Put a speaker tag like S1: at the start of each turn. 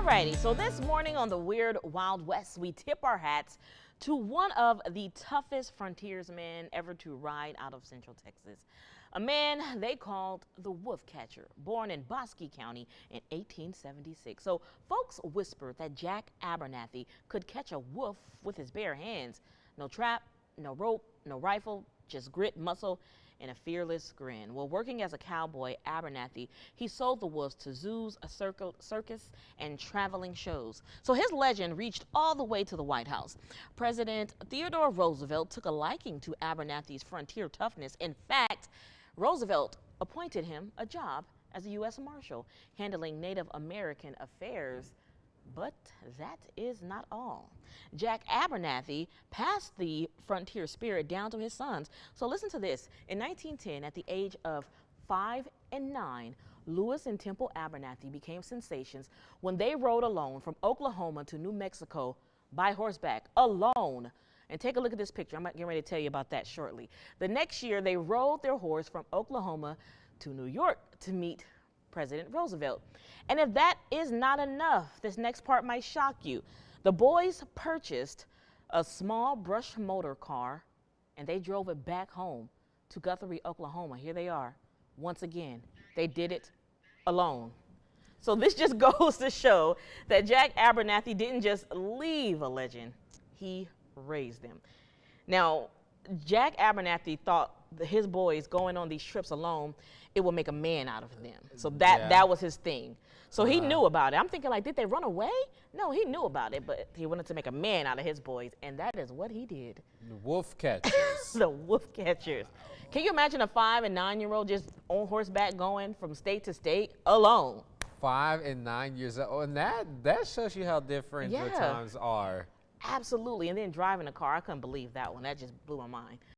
S1: Alrighty, so this morning on the Weird Wild West, we tip our hats to one of the toughest frontiersmen ever to ride out of Central Texas. A man they called the Wolf Catcher, born in Bosque County in 1876. So folks whispered that Jack Abernathy could catch a wolf with his bare hands. No trap, no rope, no rifle, just grit, muscle, and a fearless grin. Well, working as a cowboy, Abernathy, he sold the wolves to zoos, a circus, and traveling shows. So his legend reached all the way to the White House. President Theodore Roosevelt took a liking to Abernathy's frontier toughness. In fact, Roosevelt appointed him a job as a U.S. Marshal, handling Native American affairs. But that is not all. Jack Abernathy passed the frontier spirit down to his sons. So listen to this. In 1910, at the age of 5 and 9, Lewis and Temple Abernathy became sensations when they rode alone from Oklahoma to New Mexico by horseback, alone. And take a look at this picture. I'm getting ready to tell you about that shortly. The next year, they rode their horse from Oklahoma to New York to meet President Roosevelt. And if that is not enough, this next part might shock you. The boys purchased a small brush motor car and they drove it back home to Guthrie, Oklahoma. Here they are. Once again, they did it alone. So this just goes to show that Jack Abernathy didn't just leave a legend, he raised them. Now, Jack Abernathy thought his boys going on these trips alone, it would make a man out of them. So that was his thing. So he knew about it. I'm thinking, like, did they run away? No, he knew about it, but he wanted to make a man out of his boys, and that is what he did.
S2: The wolf catchers.
S1: The wolf catchers. Can you imagine a 5 and 9-year-old just on horseback going from state to state alone?
S2: 5 and 9 years old, and that shows you how different the times are.
S1: Absolutely, and then driving a car, I couldn't believe that one. That just blew my mind.